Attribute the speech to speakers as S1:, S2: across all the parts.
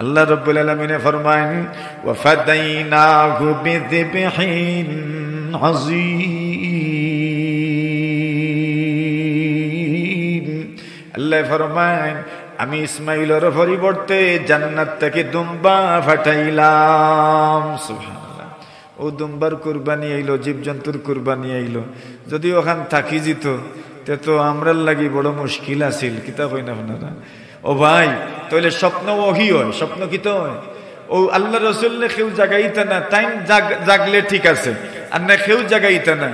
S1: আল্লাহ রাব্বুল আলামিন ফরমায়েন ওয়া ফাদাইনাহু বিযিবহিন আযীম। আল্লাহ ফরমায়েন আমি ইসমাইলের পরিবর্তে জান্নাত থেকে দুম্বা পাঠাইলাম। সুবহানাল্লাহ। ও দুম্বার কুরবানি আইলো, জীবজন্তুর কুরবানি আইলো। যদি ওখান থাকি যেত তে তো আমরার লাগি বড় মুশকিল আছিল। কিতা কই না আপনারা? ও ভাই, তাহলে স্বপ্ন ওহি হয়, স্বপ্ন কিতা হয়? ও আল্লাহ রসুল্লে কেউ জাগাইতা না, তাই জাগলে ঠিক আছে, আর না কেউ জাগাইতা না।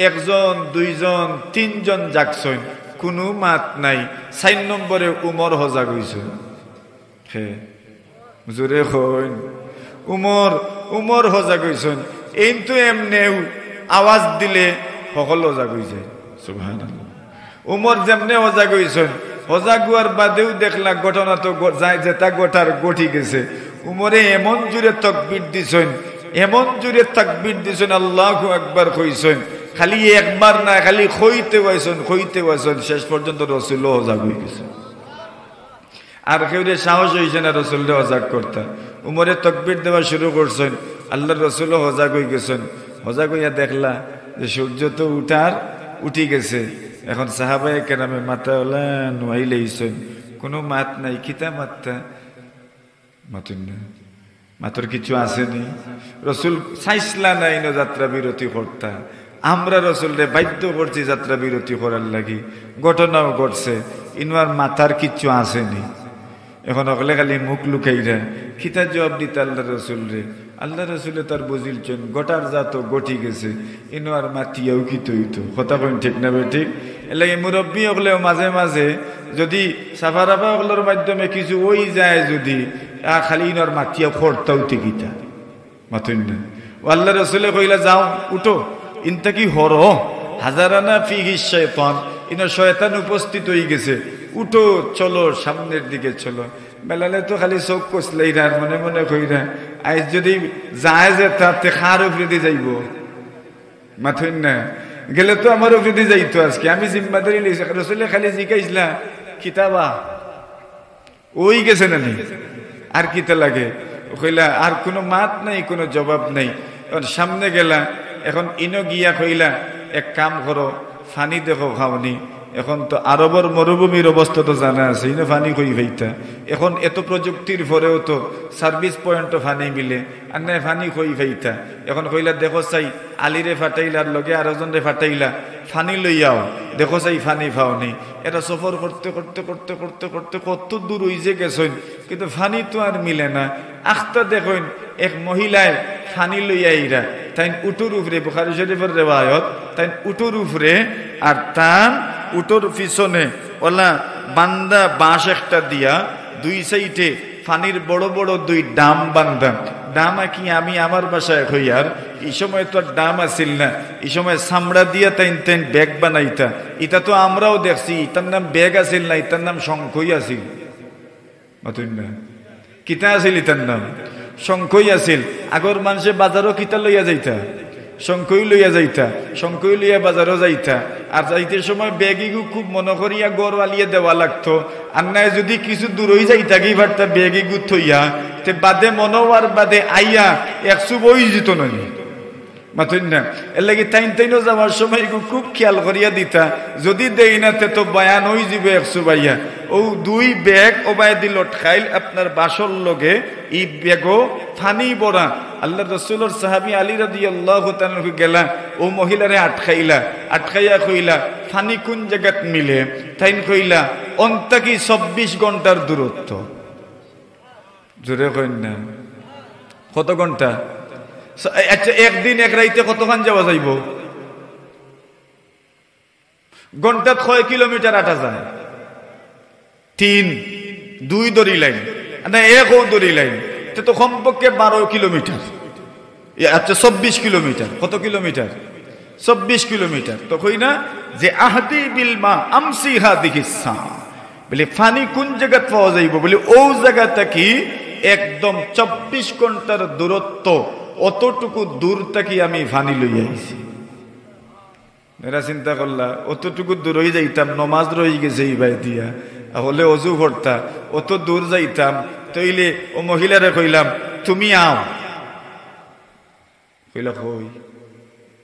S1: একজন, দুইজন, তিনজন জাগছেন, কোনো মাত নাই। ৪ নম্বরে উমর হজাগ হইছে। হে জোরে হইন, উমর হজাগ হইছেন। এইতো এমনেও আওয়াজ দিলে সকল হজাগ হয়ে যায়। সুবহানাল্লাহ। উমর যেমনে হজাগ হইছেন, হজাগ হওয়ার বাদেও দেখলা ঘটনা তো যেটা গোটার গঠি গেছে। উমরে এমন জোরে তাকবীর দিছেন, এমন জোরে তাকবীর দিছেন, আল্লাহু আকবার কইছেন। খালি একবার না, খালি খইতে হইছেন, শেষ পর্যন্ত রাসূল হজাগ হয়ে গেছে। আর কেউ সাহস হয়েছে না রাসূলকে হজাগ করতে। উমরে তাকবীর দেওয়া শুরু করছেন, আল্লাহর রাসূল হজাগ হয়ে গেছেন। হজাগ হইয়া দেখলা যে সূর্য তো উঠি গেছে। এখন সাহাবায়ে কেরামে মাথা ওলা নোয়াইলেইছেন, কোনো মাত নাই। কিতা মাত্তা মাতুন না, মাতর কিছু আসেনি। রসুল চাইসলা নাই না যাত্রা বিরতি করতা। আমরা রসুলরে বাধ্য করছি যাত্রা বিরতি করার লাগি। ঘটনাও ঘটছে, ইনওয়ার মাথার কিচ্ছু আসেনি। এখন অকলে খালি মুখ লুকাইরা খিতা জবাব দিতে আল্লাহ রসুলরে। আল্লাহ রসুলে তার বুঝিলছেন গোটার জাত গঠি গেছে, ইনওয়ার মাতিয়াও কি তৈত। কথা কইন ঠিক না ভাই? ঠিক। এর লাগে মুরব্বী হলেও মাঝে মাঝে যদি সাফারাফা হলোর মাধ্যমে কিছু ওই যায়, যদি খালি ইনর মাতিয়া ফোরতাও টিকিতা মাতুন না। ও আল্লাহ রসুলে কইলা যাও উঠো, ইনটা কি হর হাজারানা ফিহি শয়তান, ইনর শয়তান উপস্থিত হয়ে গেছে, উঠো চলো সামনের দিকে চলো। বেলালে তো খালি চোখ কষলেইরা, মনে মনে কইরা আজ যদি যায় যে তাতে খার উপরে যাইব মাথুন না, গেলে তো আমার উপরে যাইতো। আজকে আমি জিম্মাদারি লইছি। রসুলে খালি জিজ্ঞাসলা কিতাবা ওই গেছে না নি, আর কিতা লাগে? কইলা আর কোনো মাত নাই, কোনো জবাব নাই। এখন সামনে গেলা, এখন ইনো গিয়া কইলা এক কাম করো, ফানি দেখো খাওনি। এখন তো আরবর মরুভূমির অবস্থা তো জানা আছে, ইনো ফানি কই ভাইতা। এখন এত প্রযুক্তির পরেও তো সার্ভিস পয়েন্টও ফানি মিলে, আর নাই ফানি কই ভাইতা। এখন কইলা দেখো চাই আলিরে ফাটাইলার লগে আরেকজনরে ফাটাইলা, ফানি লইয়াও দেখো চাই ফানি ফাওনি। এটা সফর করতে করতে করতে করতে করতে কত দূর হইছে গেছেন, কিন্তু ফানি তো আর মিলে না। আখতা দেখুন এক মহিলায় ফানি লইয়া ইরা, তাই উটুর উপরে, বুখারী শরীফের রিওয়ায়াত, তাই উটুর উপরে, আর তার উটুর পিছনে ওলা বান্দা বাঁশ একটা দিয়া দুই সাইডে ফানির বড় বড় দুই ডাম বান্ধা। ডাম কি আমি আমার বাসায় হইয়ার, এই সময় তো ডাম আসিল না, এই সময় চামড়া দিয়া তাইন তাইন ব্যাগ বানাইতা। এটা তো আমরাও দেখছি, এটার নাম ব্যাগ আসিল না, এটার নাম শঙ্খই আসিল। না কিতা আসিল? এটার নাম শঙ্খই আসিল। আগর মানুষে বাজারও কিতা লইয়া যাইতা, শঙ্খই লইয়া যাইতা, শঙ্খই লইয়া বাজারও যাইতা। আর যাইতে সময় ব্যাগিগু খুব মনে করিয়া গড় আলিয়ে দেওয়া লাগতো। আর নাই যদি কিছু দূর হয়ে যাইতা কি ভারতা ব্যাগিগু থইয়া, তে বাদে মনোয়ার বাদে আইয়া 100 বই যেত না মাথুন না। এর লাগে তাইনও যাওয়ার সময় খুব খেয়াল করিয়া দিতা, যদি দেই না তে তো বয়ান হয়ে যাবে 100 বাইয়া। ও দুই ব্যাগ ওবায় দিল খাইল আপনার বাসর লগে, এই ব্যাগও ফানি বড়া। আল্লাহ রসুলের সাহাবী আলী রাদিয়াল্লাহু তাআলা গেলা, ও মহিলারে আটকাইয়া কইলা ফানি কোন জায়গাত মিলে? তাইন কইলা অন্তাকি 24 ঘন্টার দূরত্ব। জোরে কইন না, কত ঘন্টা? আচ্ছা একদিন এক রাইতে কতক্ষণ যাওয়া যাইব? ঘন্টাত 6 কিলোমিটার আটা যায়। 3 2 দড়ি লাইন না 1 দড়ি লাইন, তো কমপক্ষে 12 কিলোমিটার। আচ্ছা 24 কিলোমিটার। কত কিলোমিটার? 24 কিলোমিটার। তো কই না যে আহদি বিল মা আমসি হাদিহিসা, বলে ফানি কোন জায়গা পাওয়া যাইব? বলে ও জায়গাটা কি একদম 24 ঘন্টার দূরত্ব, অতটুকু দূর থেকে আমি ফানি লইয়া আইছি। এরা চিন্তা করলা অতটুকু দূর হয়ে যাইতাম, নমাজ রয়ে গেছে এই বাই দিয়া, হলে অজু করতা, অত দূর যাইতাম, তইলে ও মহিলারে কইলাম তুমি আও, কইলা কই,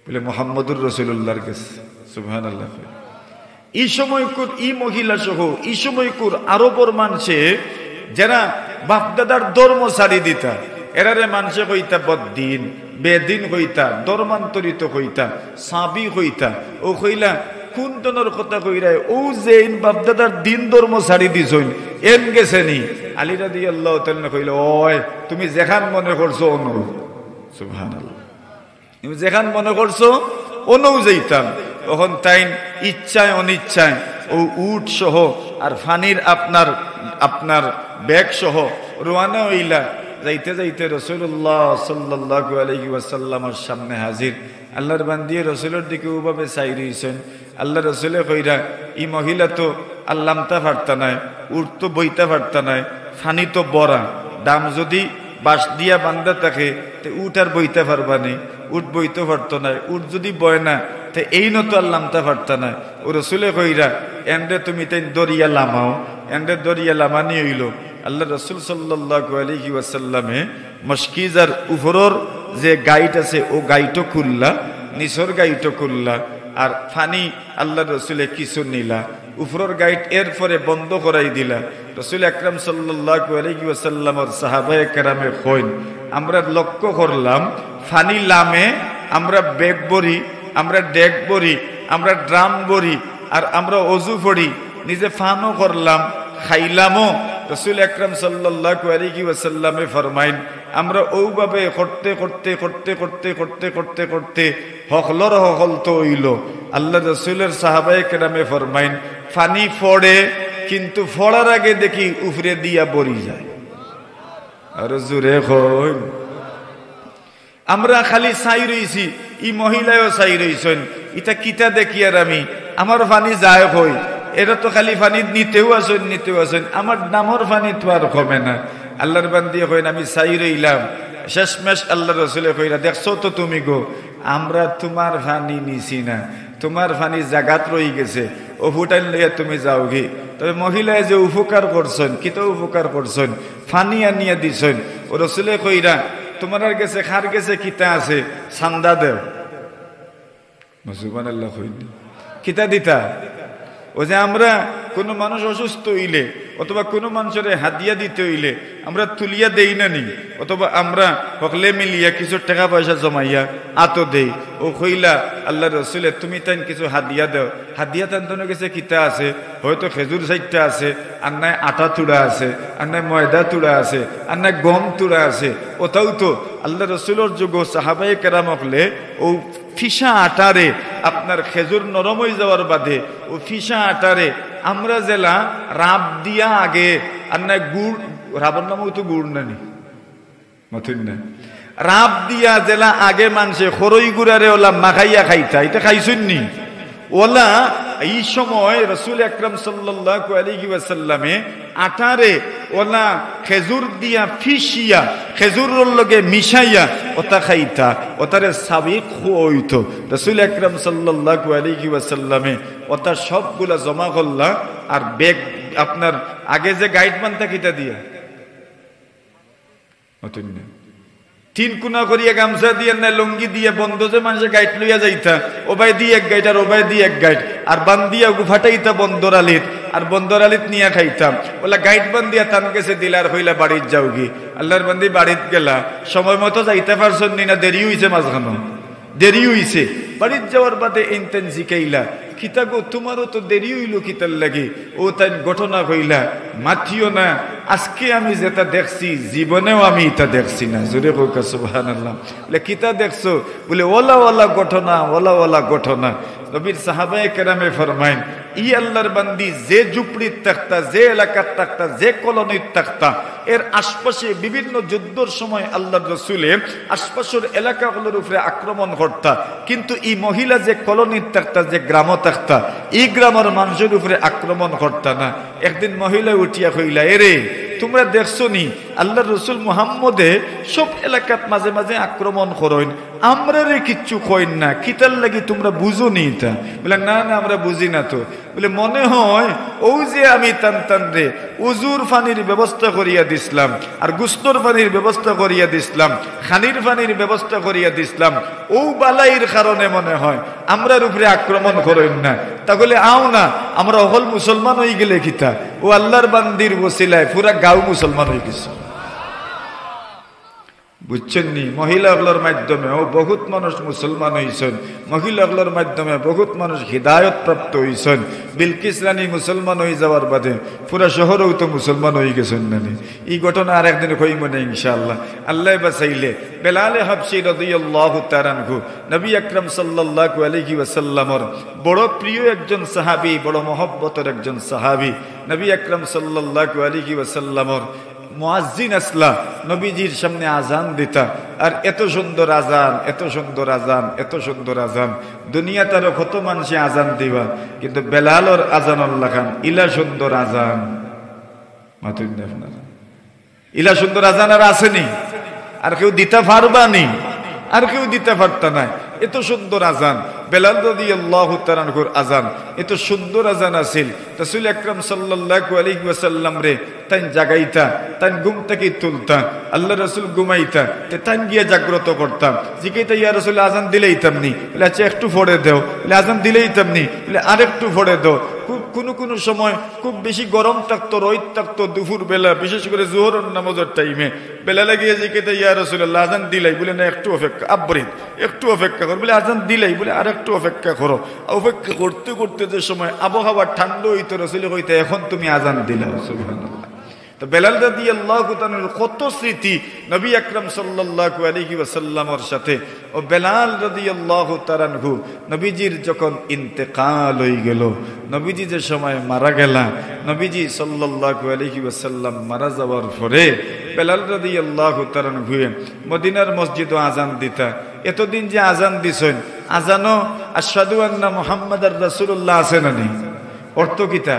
S1: বলে মুহাম্মদুর রাসূলুল্লাহর কাছে। সুবহানাল্লাহ। এই সময়কুর ই মহিলা সহ এই সময়কুর আরবর মানুষে যারা বাপদাদার ধর্ম ছাড়ি দিতা, এরারে মানুষে কইতা বদ্দিন, বেদিন কইতা, ধর্মান্তরিত কইতা, সাবি কইতা। ও কইলা কোন দনের কথা কইরা, ও যে বাপদাদার দিন ধর্ম ছাড়ি দিছইন এন গেছে নি। আলী রাদিয়াল্লাহু তাআলা কইলা, ওই তুমি যেখান মনে করছো অনু। সুবহানাল্লাহ। তুমি যেখান মনে করছো অনু যাইতাম। তখন তাই ইচ্ছায় অনিচ্ছায় ও উট সহ আর ফানির আপনার ব্যাগ সহ রওনা হইলা। যাইতে যাইতে রাসূলুল্লাহ সাল্লাল্লাহু আলাইহি ওয়াসাল্লামের সামনে হাজির। আল্লাহর বান্দি রাসূলের দিকে ওভাবে চাই রইছেন। আল্লাহ রাসূলে কইরা, ই মহিলা তো আল্লামতা পারতা নাই, উট তো বইতা পারতা নাই, ফানি তো বড়া, দাম যদি বাঁশ দিয়া বান্ধা থাকে তে উট আর বইতে পারবা নি, উট বইতে পারতো না, উট যদি বয় না তে এই নত আল্লামতা পারতা না। ও রাসূলে কইরা, এন্ডে তুমি তাই দরিয়া লামাও, এন্ডে দরিয়া লামানি হইল। আল্লাহ রাসূল সাল্লাল্লাহু আলাইহি ওয়াসাল্লামে মশকিজার উপরের যে গাইট আছে ও গাইটও খুললা, নিচের গাইটও খুললা, আর ফানি আল্লাহ রাসূলে কিছু নিলা, উপরের গাইট এরপরে বন্ধ করাই দিলা। রাসূল আকরাম সাল্লাল্লাহু আলাইহি ওয়াসাল্লামের সাহাবায়ে কেরামে কইন, আমরা লক্ষ্য করলাম ফানি লামে আমরা ব্যাগ বড়ি, আমরা ডেক বড়ি, আমরা ড্রাম বড়ি, আর আমরা অজু পড়ি, নিজে ফানও করলাম, খাইলামও। রাসূল আকরাম সাল্লাল্লাহু আলাইহি ওয়াসাল্লামে ফরমাইন, আমরা ওইভাবে করতে করতে করতে করতে করতে করতে করতে হকলর হকল তো হইল। আল্লাহ রাসূলের সাহাবায়ে কেরামে ফরমাইন, ফানি ফড়ে কিন্তু ফড়ার আগে দেখি উপরে দিয়া বড়ি যায়। আর জোরে কই, আমরা খালি চাই রইছি, ই মহিলায়ও চাই রইছেন, ইটা কিতা দেখি আর আমি আমার ফানি যায় কই, এরা তো খালি ফানি নিতেও আসেন, আমার নামর ফানি তো আর কমে না। আল্লাহর বান্দি কইন, আমি চাই রইলাম। শেষমেশ আল্লাহ রাসূলে কইরা, দেখছো তো তুমি গো, আমরা তোমার ফানি নিছি না, তোমার ফানি জাগাত রই গেছে, ও ফুটাইল লইয়া তুমি যাও গে। তবে মহিলায় যে উপকার করছেন, কিতা উপকার করছেন, ফানি আনিয়া দিছেন। ও রাসূলে কইরা, তোমার আর গেছে খার গেছে কিতা আছে, চান্দা দেও। সুবহানাল্লাহ। কইনি কিতা দিতা? ও যে আমরা কোনো মানুষ অসুস্থ হইলে অথবা কোনো মানুষের হাদিয়া দিতে হইলে আমরা তুলিয়া দেই না নি, অথবা আমরা হকলে মিলিয়া কিছু টাকা পয়সা জমাইয়া আতো দেই। ও কইলা, আল্লাহ রাসূলে তুমি তাই কিছু হাদিয়া দাও। হাদিয়া তান্তনে গেছে কিতা আছে, হয়তো খেজুর 4টা আছে, আর নাই আটা তুড়া আছে, আর নাই ময়দা তুড়া আছে, আর নাই গম তুড়া আছে। ওটাও তো আল্লাহ রাসূলের যুগ সাহাবায়ে কেরাম হকলে ও ফিসা আটারে আপনার খেজুর নরম হয়ে যাওয়ার বাদে ও ফিসা আটারে আমরা জেলা রাব দিয়া আগে, আর নাই গুড়, রাবার নামও তো গুড় নানি মথিন না, রাব দিয়া জেলা আগে মানুষে খরই গুড়ারে ওলা মাখাইয়া খাইতা, এটা খাইছুন নি ওলা। এই সময় রাসূল আকরাম সাল্লাল্লাহু আলাইহি ওয়াসাল্লামে আটারে ওলা খেজুর দিয়া ফিসিয়া খেজুরের লগে মিশাইয়া ওটা খাইতা, ওটারে সাবিক হইতো। রাসূল আকরাম সাল্লাল্লাহু আলাইহি ওয়াসাল্লামে ওটা সবগুলা জমা করলা। আর ব্যাগ আপনার আগে যে গাইড বানতা কিটা দিয়া তিন কোনা করিয়া গামছা দিয়ে না লুঙ্গি দিয়ে বন্ধ যে মানুষের গাইড লইয়া যাইতা, ওবাই দিয়ে এক গাইড আর ওবাই দিয়ে এক গাইড, আর বান্দিয়া গুফাটাইতা বন্দর আলিত, আর বন্দর আলিত নিয়া খাইতাম। ওলা গাইড বান্দিয়া তান গেছে দিলার হইলা বাড়ির যাও গি। আল্লাহর বান্দি বাড়িত গেলা, সময় মতো যাইতে পারছেন নি না, দেরি হইছে, মাঝখানো দেরি হইছে। বাড়ির যাওয়ার বাদে ইনতেন জিকাইলা, কিতা গো তোমারও তো দেরি হইল কিতার লাগে। ও তাই ঘটনা কইলা, মাথিও না, আজকে আমি যেটা দেখছি জীবনেও আমি এটা দেখছি না। জোরে কইকা সুবহানাল্লাহ। বলে কিতা দেখছো? বলে ওলা ওলা ঘটনা, ওলা ওলা ঘটনা। নবীর সাহাবায়ে কেরামে ফরমাইন, ই আল্লাহর বান্দি যে ঝুপড়ির থাকতা, যে এলাকার থাকতা, যে কলোনির থাকতা, এর আশপাশে বিভিন্ন যুদ্ধের সময় আল্লাহর রাসূলে আশপাশের এলাকাগুলোর উপরে আক্রমণ করতা, কিন্তু এই মহিলা যে কলোনির থাকতা, যে গ্রাম থাকতা, এই গ্রামের মানুষের উপরে আক্রমণ করতা না। একদিন মহিলা উঠিয়া কইলা, এরে তোমরা দেখছো নি আল্লাহ রসুল মুহাম্মদে সব এলাকাত মাঝে মাঝে আক্রমণ করেন, আমরা রে কিচ্ছু কইন না, কিতার লাগি তোমরা বুঝো নি তা? বলে না না আমরা বুঝি না তো। বলে মনে হয় ও যে আমি টান রে উজুর পানির ব্যবস্থা করিয়া দিছিলাম, আর গুস্তর পানির ব্যবস্থা করিয়া দিছিলাম, খানির পানির ব্যবস্থা করিয়া দিছিলাম, ও বালাইর কারণে মনে হয় আমরার উপরে আক্রমণ করেন না। তাহলে আও না, আমরা অকল মুসলমান হয়ে গেলে কিতা? ও আল্লাহর বান্দির ওসিলায় পুরা গাঁও মুসলমান হয়ে গেছে। বুঝছেন নি? মহিলাগুলোর মাধ্যমেও বহুত মানুষ মুসলমান হয়েছেন, মহিলাগুলোর মাধ্যমে বহুত মানুষ হৃদায়ত প্রাপ্ত হয়েছেন। বিলকিস রানী মুসলমান হয়ে যাওয়ার বাদে পুরা শহরেও তো মুসলমান হয়ে গেছেন নানি। এই ঘটনা আর একদিন কইব না ইনশাআল্লাহ, আল্লাহ বাঁচাইলে। বেলালে হাবশী রাদিয়াল্লাহু তাআলা আনহু নবী আকরাম সাল্লাল্লাহু আলাইহি ওয়াসাল্লামের বড় প্রিয় একজন সাহাবী, বড় মহব্বতের একজন সাহাবী। নবী আকরাম সাল্লাল্লাহু আলাইহি ওয়াসাল্লামের মুয়াজ্জিন আসলা, নবীজির সামনে আজান দিতা। আর এত সুন্দর আজান, এত সুন্দর আজান, এত সুন্দর আজান, দুনিয়াতে আরো কত মানুষে আজান দিবা, কিন্তু বেলালর আজান আল্লাহ খান ইলা সুন্দর আজান। মাতুন আপনার ইলা সুন্দর আজান আর আসেনি, আর কেউ দিতে পারবানি, আর কেউ দিতে পারত না। এত সুন্দর আজান বেলাল রাদিয়াল্লাহু তাআলা আনহুর আজান, এত সুন্দর আজান আছিল। রাসূল আকরাম সাল্লাল্লাহু আলাইহি ওয়াসাল্লাম রে তাই জাগাইতা, তাই ঘুম থেকে তুলতা, আল্লাহ রাসূল ঘুমাইতা, তাই গিয়ে জাগ্রত করতাম। জিকাইতা ইয়া রাসূল আজান দিলেই তামনি, বলে আচ্ছা একটু পড়ে দাও, বলে আজান দিলেই তামনি, বলে আরেকটু পড়ে দাও। কোন সময় খুব বেশি গরম থাকতো, রোদ থাকতো দুপুর বেলা, বিশেষ করে জোহরের নামাজের টাইমে বেলা গিয়ে জিকাইতা ইয়া রাসূলুল্লাহ আজান দিলাই, বলে না একটু অপেক্ষা, আব্রিদ একটু অপেক্ষা কর, বলে আজান দিলাই, বলে আর একটু অপেক্ষা করো। অপেক্ষা করতে করতে যে সময় আবহাওয়া ঠান্ডা হইতো, রাসূল কইতে এখন তুমি আজান দিলাও। সুবহানাল্লাহ। তো বেলাল রাদিয়াল্লাহু তাআলার কত স্মৃতি নবী আকরাম সাল্লাল্লাহু আলাইহি ওয়াসাল্লামের সাথে। ও বেলাল রাদিয়াল্লাহু তাআলা আনহু নবীজির যখন ইন্তেকাল হয়ে গেল, নবীজি যে সময় মারা গেলা, নবীজি সাল্লাল্লাহু আলাইহি ওয়াসাল্লাম মারা যাওয়ার পরে বেলাল রাদিয়াল্লাহু তাআলা আনহু মদিনার মসজিদে আজান দিতা। এতদিন যে আজান দিছেন, আজানও আশহাদু আন্না মুহাম্মাদার রাসূলুল্লাহ আছে না নেই? অর্থ কিতা?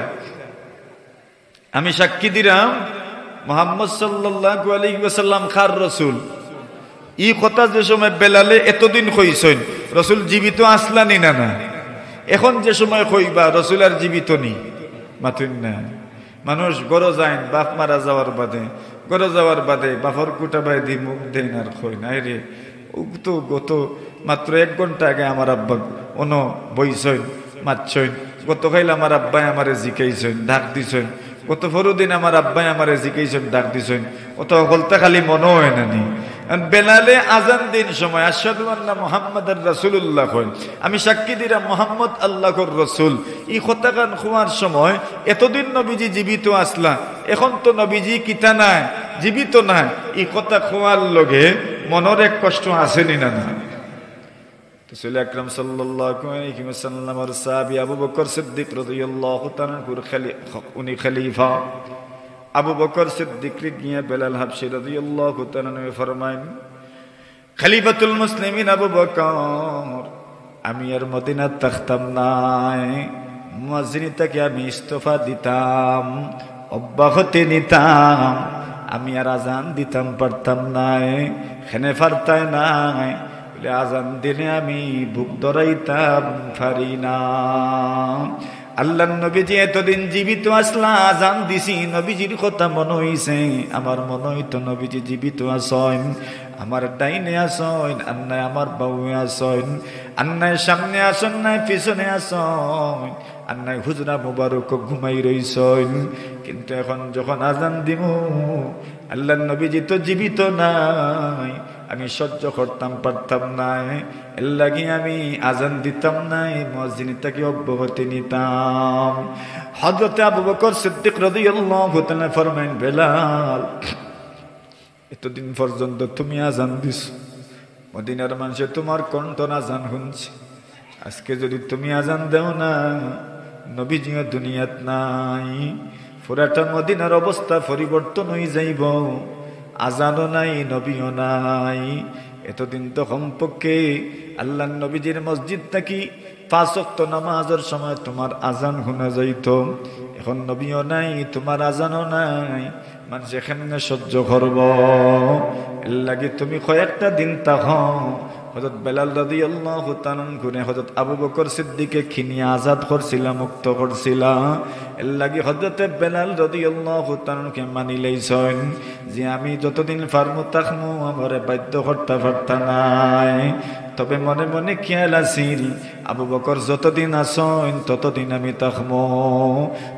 S1: আমি সাক্ষী দিলাম মুহাম্মদ সাল্লাল্লাহু আলাইহি ওয়াসাল্লাম খার রাসূল। এই কথা যে সময় বেলালে এতদিন কইছেন, রাসূল জীবিত আসলানি না না, এখন যে সময় কইবা রাসূল আর জীবিত নি, মাতুন না। মানুষ গড় যায় বাপ মারা যাওয়ার বাদে, গড় যাওয়ার বাদে বাপর কুটা বাই দি মুখ দেন আর কই নাই রে, তো গত মাত্র 1 ঘন্টা আগে আমার আব্বা অন বইছেন মাতছেন, গত খাইল আমার আব্বাই আমারে জিকাইছেন ডাক দিছেন, গত পরদিন আমার আব্বাই আমারে জিকাইছেন ডাক দিছেন, অত বলতে খালি মনে হয় না নি। বেলালে আজান দিন সময় আশহাদু আন্না মুহাম্মাদার রাসূলুল্লাহ কই, আমি সাক্ষী দিলাম মুহাম্মদ আল্লাহর রাসূল। এই কথা গান খোয়ার সময় এতদিন নবীজি জীবিত আসলা, এখন তো নবীজি কিতা নাই, জীবিত নাই। এই কথা খোয়ার লগে মনের এক কষ্ট আসেনি না না? রাসূল আকরাম সাল্লাল্লাহু আলাইহি ওয়াসাল্লামের সাহাবী আবু বকর সিদ্দিক রাদিয়াল্লাহু তাআলা উনি খলিফা। আবু বকর সিদ্দিক গিয়ে বেলাল হাবশী রাদিয়াল্লাহু তাআলা ফরমায়েন, খলিফাতুল মুসলিমিন আবু বকর, আমি আর মদিনা থাকতাম নাই, মুয়াজ্জিনটাকে আমি ইস্তফা দিতাম, অব্যাহতি নিতাম, আমি আর আজান দিতাম পারতাম নাই, খেনে পারতাই নাই, আজান দিনে আমি বুক ধরাইতাম পারি না। আল্লাহর নবীজি এতদিন জীবিত আসলা, আজান দিছি, নবীজির কথা মনে হইছে, আমার মনে হইতো নবীজি জীবিত আসেন, আমার ডাইনে আসেন, আন্নায় আমার বাউয়ে আসেন, আন্নায় সামনে আসেন নাই পিছনে আসেন, আন্নায় হুজরা মুবারক ঘুমাই রইছেন। কিন্তু এখন যখন আজান দিব, আল্লাহর নবীজি তো জীবিত নাই, আমি সহ্য করতাম পারতাম নাই, এর লাগি আমি আজান দিতাম নাই, মুয়াজ্জিনটাকে অব্যাহতি নিতাম। হযরত আবু বকর সিদ্দিক রাদিয়াল্লাহু তাআলা ফরমায়েন, বেলাল, এতদিন পর্যন্ত তুমি আজান দিছ, মদিনার মানুষে তোমার কণ্ঠ আজান শুনছে, আজকে যদি তুমি আজান দেও না, নবীজিও দুনিয়াত নাই, পুরাটা মদিনার অবস্থা পরিবর্তন হয়ে যাইব, আজানও নাই, নবীও নাই। এতদিন তো কমপক্ষে আল্লাহ নবীজির মসজিদ থাকি 5 ওয়াক্ত নামাজের সময় তোমার আজান শোনা যাইত। এখন নবীও নাই, তোমার আজানও নাই, মানুষ এখানে সহ্য করব। এর লাগে তুমি কয়েকটা দিন থাকো। হযরত বেলাল রাদিয়াল্লাহু তাআলা গুনে হযরত আবু বকর সিদ্দিককে খিনিয়া আজাদ করছিলা, মুক্ত করছিলা। এর লাগে হযরত বেলাল রাদিয়াল্লাহু তাআলাকে মানি লইছেন যে আমি যতদিন ফারমু তাকমু, আমারে বাধ্য করতে পারতা নাই। তবে মনে মনে খেয়াল আছিল আবু বকর যতদিন আসেন ততদিন আমি তাকমু।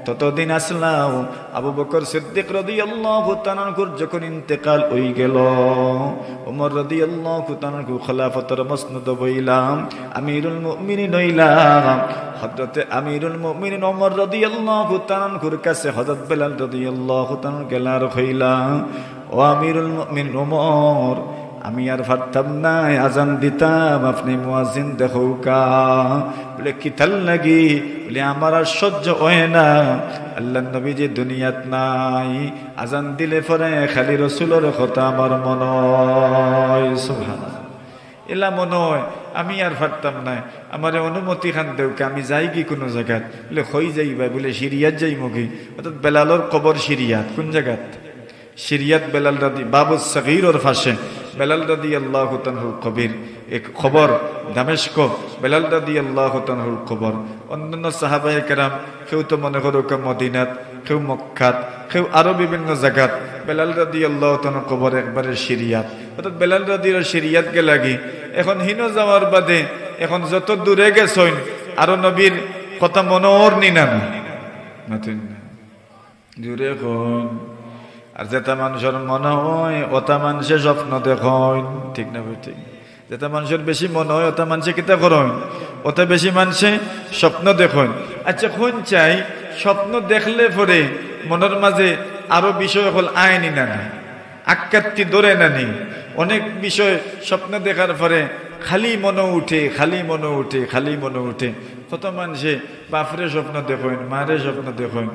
S1: ততদিন আসলাম। আবু বকর সিদ্দিক রাদিয়াল্লাহু তাআলা যখন ইন্তেকাল হই গেল, ওমর রাদিয়াল্লাহু তাআলা খলিফাতুর মসনদ বইলাম, আমিরুল মুমিনিন হইলাম। হযরত আমিরুল মুমিনিন ওমর রাদিয়াল্লাহু তাআলার কাছে হযরত বেলাল রাদিয়াল্লাহু তাআলা গেলার হইলা, ও আমিরুল মুমিনিন ওমর, আমি আর পারতাম না আজান দিতাম, আপনি মুয়াজ্জিন দেখো কা। বলে কি তাল লাগি? বলে আমার আর সহ্য হয় না, আল্লাহ নবী যে দুনিয়াত নাই, আজান দিলে পরে খালি রাসূলের কথা আমার মনে হয়। সুবহানাল্লাহ, এলা মনে হয় আমি আর পারতাম না, আমার অনুমতি খান দেউকে, আমি যাই কি কোনো জায়গাত? বলে হই যাইবা, বলে সিরিয়াত যাই মুখী। অর্থাৎ বেলালর কবর সিরিয়াত। কোন জায়গাত? সিরিয়াত বেলাল রাদি বাবু সগীরর পাশে বেলাল রাদিয়াল্লাহু তাআলার কবর। এক খবর দামেস্ক বেলাল রাদিয়াল্লাহু তাআলার কবর। অন্যান্য সাহাবায়ে কেরাম কেউ তো মনে করো মদিনাত, কেউ মক্কাত, কেউ আরো বিভিন্ন জায়গাত। বেলাল রাদিয়াল্লাহু তাআলার কবর একবারে সিরিয়াত। অর্থাৎ বেলাল রাদিয়ার সিরিয়াত গে লাগি। এখন হিনো যাওয়ার বাদে এখন যত দূরে গেছেন আরো নবীর কথা মনোর নিনা না দূরে কোন। আর যেটা মানুষের মনে হয় ওটা মানুষের স্বপ্ন দেখেন, ঠিক না ভাই? ঠিক। যেটা মানুষের বেশি মনে হয় ওটা মানুষে কিতা করেন, ওটা বেশি মানুষে স্বপ্ন দেখেন। আচ্ছা, কোন চাই স্বপ্ন দেখলে পরে মনের মাঝে আরো বিষয় হল আইনি না না, আক্কাত্তি ধরে না নি। অনেক বিষয় স্বপ্ন দেখার পরে খালি মনে উঠে, খালি মনে উঠে, খালি মনে উঠে। কত মানুষে বাপরে স্বপ্ন দেখেন, মারে স্বপ্ন দেখেন।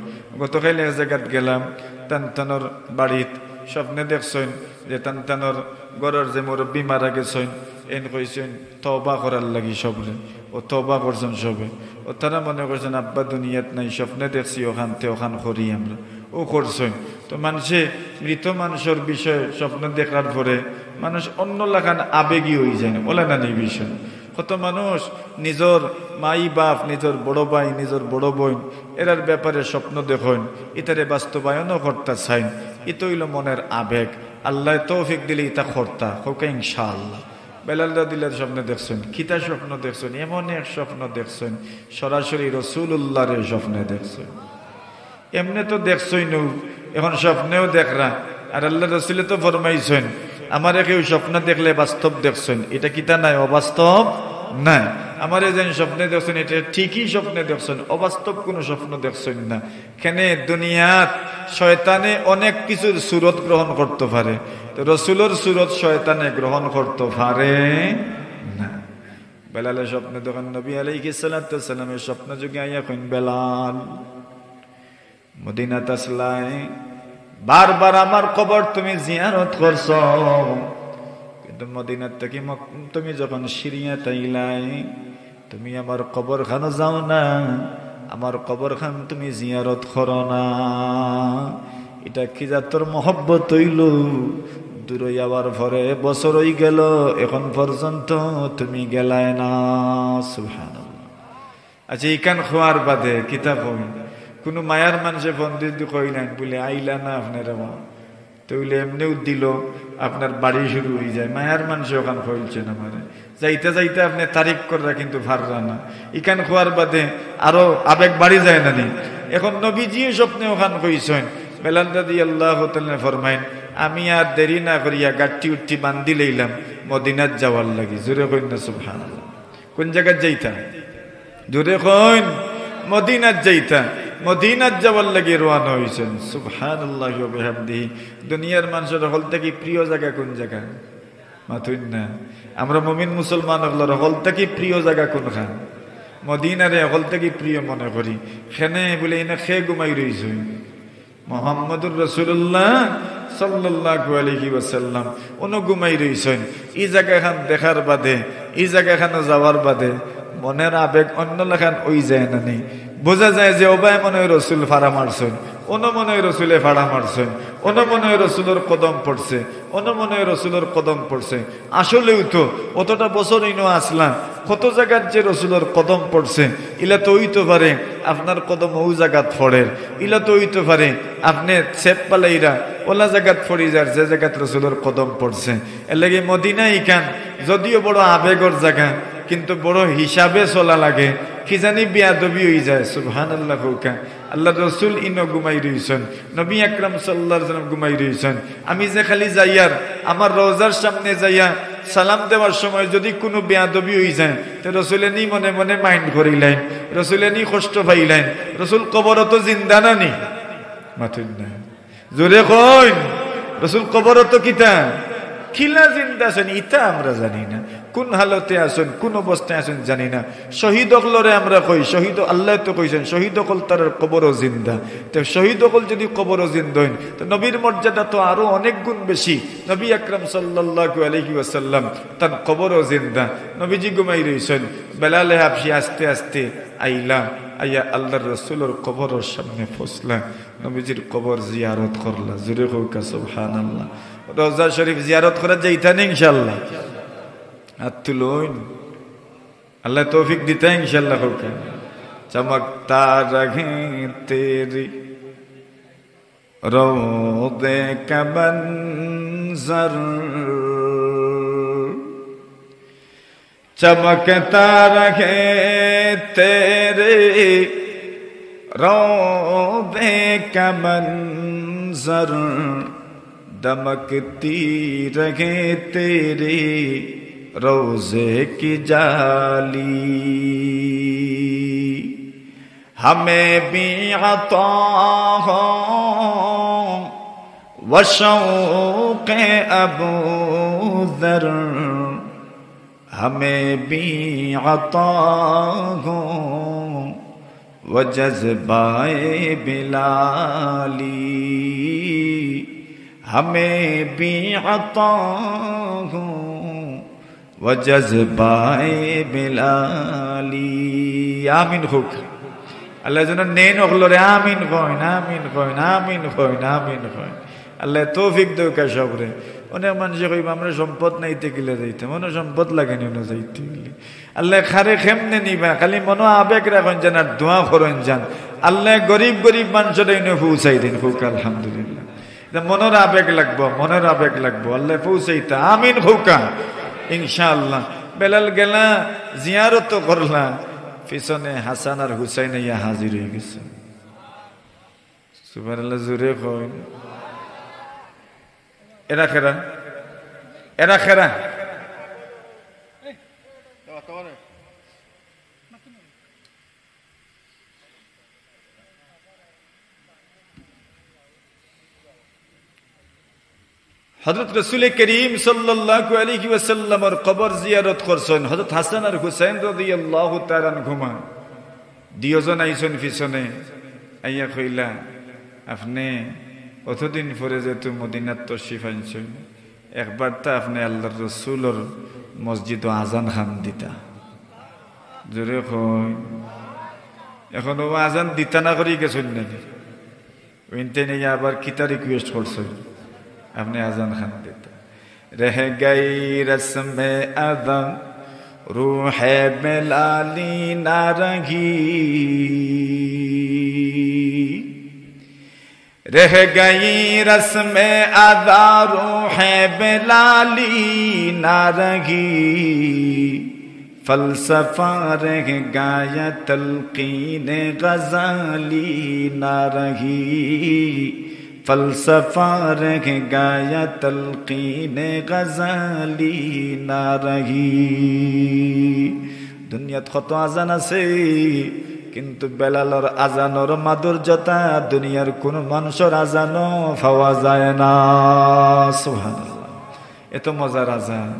S1: গতকাল এক জায়গাত গেলাম, টানটানোর বাড়িত স্বপ্নে দেখছেন যে টানটানোর ঘরের যে মুরব্বী মারা গেছেন, এন কইছেন তওবা করার লাগি সবরে। ও তওবা করছেন সবে। ও তারা মনে করছেন আব্বা দুনিয়াত নাই, স্বপ্নে দেখছি ওখানতে ওখান করি আমরা, ও করছেন। তো মানুষে মৃত মানুষের বিষয়ে স্বপ্ন দেখার পরে মানুষ অন্য লাগান আবেগী হয়ে যায়, বলে না এই বিষয়। কত মানুষ নিজের মাই বাপ, নিজের বড় ভাই, নিজের বড় বোন এরার ব্যাপারে স্বপ্ন দেখেন, এটারে বাস্তবায়নও করতে চাই। এটা হইল মনের আবেগ। আল্লাহ তৌফিক দিলে এটা করতা হোক ইনশাআল্লাহ। বেলাল রাদিয়াল্লাহু স্বপ্ন দেখছেন, কিতা স্বপ্ন দেখছেন? এমন এক স্বপ্ন দেখছেন সরাসরি রাসূলুল্লাহর স্বপ্নে দেখছেন। এমনি তো দেখছই নু, এখন স্বপ্নেও দেখরা। আর আল্লাহ রাসূল তো ফরমাইছেন আমারে কেউ স্বপ্ন দেখলে বাস্তব দেখছেন, এটা কিতা নাই, অবাস্তব নাই। আমারে যেন স্বপ্নে দেখছেন এটা ঠিকই স্বপ্নে দেখছেন, অবাস্তব কোনো স্বপ্ন দেখছেন না। কেন? দুনিয়াত শয়তানে অনেক কিছুর সুরত গ্রহণ করতে পারে, তো রাসূলের সুরত শয়তানে গ্রহণ করতে পারে না। বেলালের স্বপ্নে দেখেন নবী আলাইহিস সালাতু ওয়াস সালামের স্বপ্ন যুগে আইয়া কইন, বেলাল মদিনাত আসলাই, বারবার আমার কবর তুমি জিয়ারত করছ, কিন্তু মদিনার থেকে তুমি যখন সিরিয়াত আইলাই তুমি আমার কবর খানো যাও না, আমার কবর খান তুমি জিয়ারত করো না। এটা কি জাতর মহব্বত হইল? দূরে যাওয়ার পরে বছর হই গেল, এখন পর্যন্ত তুমি গেলাই না। সুবহানাল্লাহ। আচ্ছা, ইকান খোয়ার বাদে কিতাব হই কোনো মায়ার মানুষে বন্ধু কইলেন বলে আইলা না আপনারা, তইলে এমনিও দিল আপনার বাড়ি শুরু হয়ে যায়। মায়ার মানুষ ওখান কইলছেন আমারে, যাইতে যাইতে আপনি তারিখ করা কিন্তু ভাররা না। ইকান খোয়ার বাদে আরো আবেগ বাড়ি যায় না নি। এখন নবীজি স্বপ্নে ওখান কইছেন, বেলাল রাদিয়াল্লাহু তাআলা ফরমাইন আমি আর দেরি না করিয়া গাঠি উঠি বান্ধি লইলাম মদিনাত যাওয়ার লাগি। জোরে কইন না সুবহানাল্লাহ। কোন জায়গায় যাইতা? জোরে কইন। মদিনাত যাইতা। মদিনাত যাওয়ার লাগি রওনা হইছেন। সুবহানাল্লাহি ওয়া বিহামদিহি। দুনিয়ার মানুষের হল থেকে প্রিয় জায়গা কোন জায়গা? মাথুন না। আমরা মুমিন মুসলমান হল হল থেকে প্রিয় জায়গা কোনখান? মদিনারে হল থেকে প্রিয় মনে করি। খেনে বলে এনে খে ঘুমাই রইছ। মুহাম্মদুর রাসূলুল্লাহ সাল্লাল্লাহু আলাইহি ওয়াসাল্লাম উনি ঘুমাই রইছেন। এই জায়গাখান দেখার বাদে, এই জায়গাখানে যাওয়ার বাদে মনের আবেগ অন্য লেখান ওই যায় না নেই। বোঝা যায় যে ওবায় মনে হয় রসুল ফাড়া মারছেন, অন্য মনে হয় রসুলে ফাড়া মারছেন, অন্য মনে হয় রসুলের কদম পড়ছে, অন্য মনে হয় রসুলের কদম পড়ছে। আসলেও তো অতটা বছর ইনো আসলাম, কত জায়গার যে রসুলের কদম পড়ছে, ইলা তো হইতে পারে আপনার কদম ও জায়গাত ফড়ে, ইলা তো হইতে পারে আপনি সেপ পালাইরা ওলা জায়গাত ফড়ি যার যে জায়গাত রসুলের কদম পড়ছে। এর লাগে মদিনা ইকান যদিও বড় আবেগর জায়গা, কিন্তু বড় হিসাবে চলা লাগে, কি জানি বিয়াদবি হয়ে যায়। সুবহানাল্লাহ। আল্লাহ রসুল ইনো ঘুমাই রইছেন, নবী আকরাম সাল্লাল্লাহু আলাইহি ওয়াসাল্লাম ঘুমাই রইছেন। আমি যে খালি যাইয়ার আমার রওজার সামনে যাইয়া সালাম দেওয়ার সময় যদি কোনো বেয়াদবি হয়ে যায়, তো রসুলে নি মনে মনে মাইন্ড করিলেন, রসুলে নি কষ্ট পাইলেন। রসুল কবর তো জিন্দা না নি মাথুন না জোরে কইন, রসুল কবর তো কিতা খিলা জিন্দা আছেন, ইটা আমরা জানি না। কোন হালতে আছেন, কোন অবস্থায় আছেন জানি না। শহীদ অকলরে আমরা কই, শহীদ আল্লাহ তো কইছেন শহীদ অকল তার কবরও জিন্দা। তো শহীদ অকল যদি কবরও জিন্দা হইন, তো নবীর মর্যাদা তো আরো অনেক গুণ বেশি। নবী আকরাম সাল্লাল্লাহু আলাইহি ওয়াসাল্লাম তার কবরও জিন্দা। নবীজি ঘুমাই রইছেন, বেলালে হাবশি আস্তে আস্তে আইলা, আইয়া আল্লাহর রসুলের কবরের সামনে পৌঁছলা, নবীজির কবর জিয়ারত করলা। জোরে কইকা সুবহানাল্লাহ। রওজা শরীফ জিয়ারত করা যাইতানি ইনশাআল্লাহ, হাত তুলুন, আল্লাহ তৌফিক দিতা ইনশাআল্লাহ। কইকা চমকতা রহে তেরি রওদে কা মনজর, चमकता रहे तेरे रौदे का मंजर, दमकती रहे तेरे रोज़े की जाली, हमें भी अता हो व शौक़ अबू ज़र, हमें भी अता हो व जज़्बाए बिलाली, हमें भी अता हो व जज़्बाए बिलाली। आमीन खुक अल्लाह जन नेन ओखलोरे आमीन कइन, आमीन कइन, आमीन कइन, आमीन कइन। আল্লাহ তৌফিক দেও কা সবরে। অনেক মানুষ কইবা আমরা সম্পদ নাইতে গেলে যাইতে, মনে সম্পদ লাগেনি না যাইতে গেলে। আল্লাহ খারে খেমনে নিবা, খালি মনো আবেগ রাখেন যেন আর দোয়া করেন যান। আল্লাহ গরিব গরিব মানুষের এনে পৌঁছাই দিন ফুক আলহামদুলিল্লাহ। মনের আবেগ লাগবো, মনের আবেগ লাগবো, আল্লাহ পৌঁছাইতা আমিন ফুকা ইনশাআল্লাহ। বেলাল গেলা জিয়ারত করলা, পিছনে হাসান আর হুসাইন ইয়া হাজির হয়ে গেছে। সুবহানাল্লাহ। জোরে কইন এরা খেরা, এরা খেরা। হযরত রাসূল করিম সাল্লাল্লাহু আলাইহি ওয়াসাল্লামের কবর জিয়ারত করছেন। হযরত হাসান আর হুসাইন রাদিয়াল্লাহু তাআলা আনহুমা দুইজন আইছেন পিছনে, আইয়া কইলা আপনি অতদিন পরে যেহেতু মদিনাত তশরিফ আনছেন, একবার তা আপনি আল্লাহর রসুলের মসজিদ আজান খান দিতা। জোরে কই এখন ও আজান দিতা না করি গেছেন নাকি? ওইতে নিয়ে আবার কিতা রিকোয়েস্ট করছেন আপনি আজান খান দিতা। রহ গই রসমে আযান রূহে বেলালি না রহি, रह गई रस्म अदा रूहे बेलाली ना रही, फलसफा रह गया तलकीन गजाली ना रही, फलसफा रह गया तलकीन गजाली ना रही। दुनियात कत आजान আছে, কিন্তু বেলালর আজানোর মাধুর্যতা দুনিয়ার কোন মানুষের আজানও পাওয়া যায় না। সুবহানাল্লাহ। এত মজার আজান।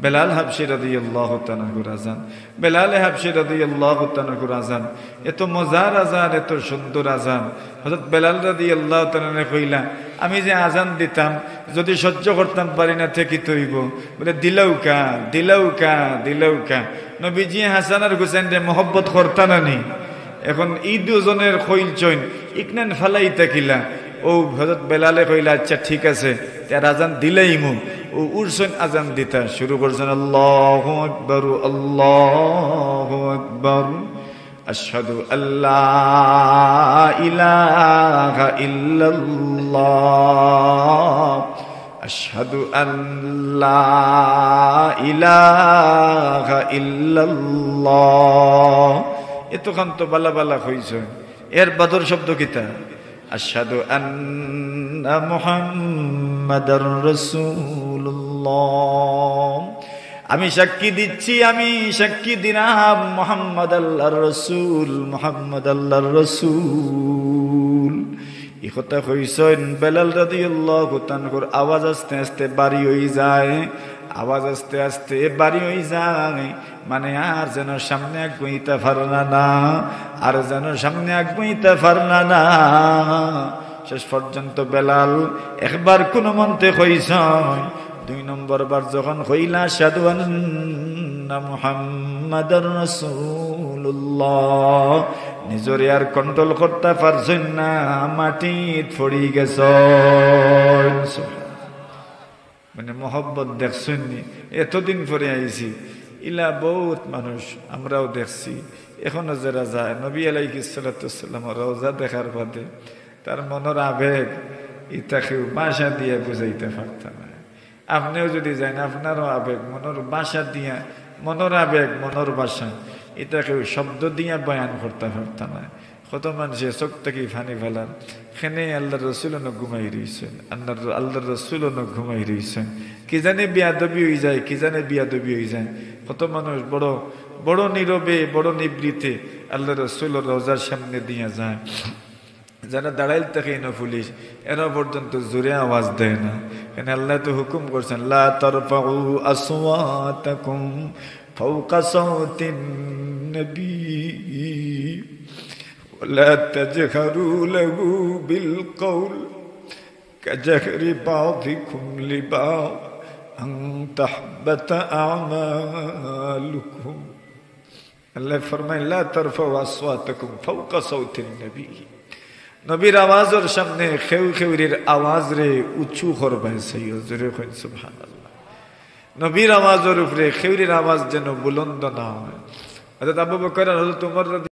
S1: বেলাল হাবশী রাদিয়াল্লাহু তাআলা আনহুর আজান, বেলাল হাবশী রাদিয়াল্লাহু তাআলা আনহুর আজান, এত মজার আজান, এত সুন্দর আজান। হযরত বেলাল রাদিয়াল্লাহু তাআলা আনহু কইলা, আমি যে আজান দিতাম যদি সহ্য করতাম পারি না থেকে তৈব, বলে দিলাউকা দিলাউকা দিলাউকা। নবীজি হাসান আর হুসাইন রে মহব্বত করতাম না নি? এখন এই দুজনের খৈল চইন ইকনান ফালাই তাকিলা। ও হযরত বেলালে কইলা, আচ্ছা ঠিক আছে, তার আজান দিলেইমু। ও উরসন আজান দিতা শুরু করছেন, আল্লাহু আকবার আল্লাহু আকবার, আশহাদু আল্লা ইলাহা ইল্লাল্লাহ, আশহাদু আল্লা ইলাহা ইল্লাল্লাহ। এতক্ষণ তো বালা বালা হইছে। এর বাদর শব্দ কিতা? আশহাদু আন্না মুহাম্মাদার রাসূলুল্লাহ। আমি সাক্ষী দিচ্ছি, আমি সাক্ষী দিলাম মুহাম্মদ আল্লাহর রাসূল, মুহাম্মদ আল্লাহর রাসূল। এই কথা কইছেন বেলাল রাদিয়াল্লাহু তাআলার আওয়াজ আস্তে আস্তে বাড়ি হয়ে যায়, আওয়াজ আস্তে আস্তে বাড়ি হয়ে যায়। মানে আর যেন সামনে আগুইতে পারলা না, আর যেন সামনে আগুইতে পারলা না। শেষ পর্যন্ত বেলাল একবার কোন মন্তে কইছ, দুই নম্বর বার যখন কইলা আশহাদু আন্না মুহাম্মাদার রাসূলুল্লাহ, নিজরে আর কন্ট্রোল করতে পারছেন না, মাটিত পড়ি গেছ। মানে মহব্বত দেখছেন নি? এতদিন পরে আইছি, ইলা বহুত মানুষ আমরাও দেখছি, এখনো যারা যায় নবী আলাইহিস সালাতু ওয়াসসালাম রওজা দেখার বাদে তার মনের আবেগ ইতাকেও ভাষা দিয়ে বুঝাইতে পারতাম না। আপনিও যদি যান, আপনারও আবেগ মনের ভাষা দিয়া, মনের আবেগ মনের ভাষা এটাকেও শব্দ দিয়া বয়ান করতে পারতাম না। কত মানুষের চোখ থেকে ফানি ফেলান, খেনে আল্লাহর রসুল ঘুমাই রয়েছেন, আল্লাহর রসুল ঘুমাই রয়েছেন। কি জানে বিয়াদবি হয়ে যায়, কি জানে বিয়াদবি হয়ে যায়। কত মানুষ বড় বড় নীরবে, বড় নিবৃতে আল্লাহ রসুল রোজার সামনে দিয়ে যায়। যারা দাঁড়াইল থাকে না পুলিশ, এরা পর্যন্ত জোরে আওয়াজ দেয় না। কেন আল্লাহ তো হুকুম করছেন, লা তারফাউ আসওয়াতাকুম ফাওকা সাওতিন নবী ওয়ালা তাজহারু লাহু বিল কওল কাজহরি বাযিকুম লিবা'দ আন তাহবাতা আমালুকুম। আল্লাহ ফরমায়, লা তারফাউ আসওয়াতাকুম ফাওকা সাওতিন নবী, নবীর আওয়াজের সামনে খেউ খেউরির আওয়াজ রে উঁচু করবেন। সুবহানাল্লাহ। নবীর আওয়াজের উপরে খেউরির আওয়াজ যেন বুলন্দ না হয়। হযরত আবু বকর আর হযরত উমর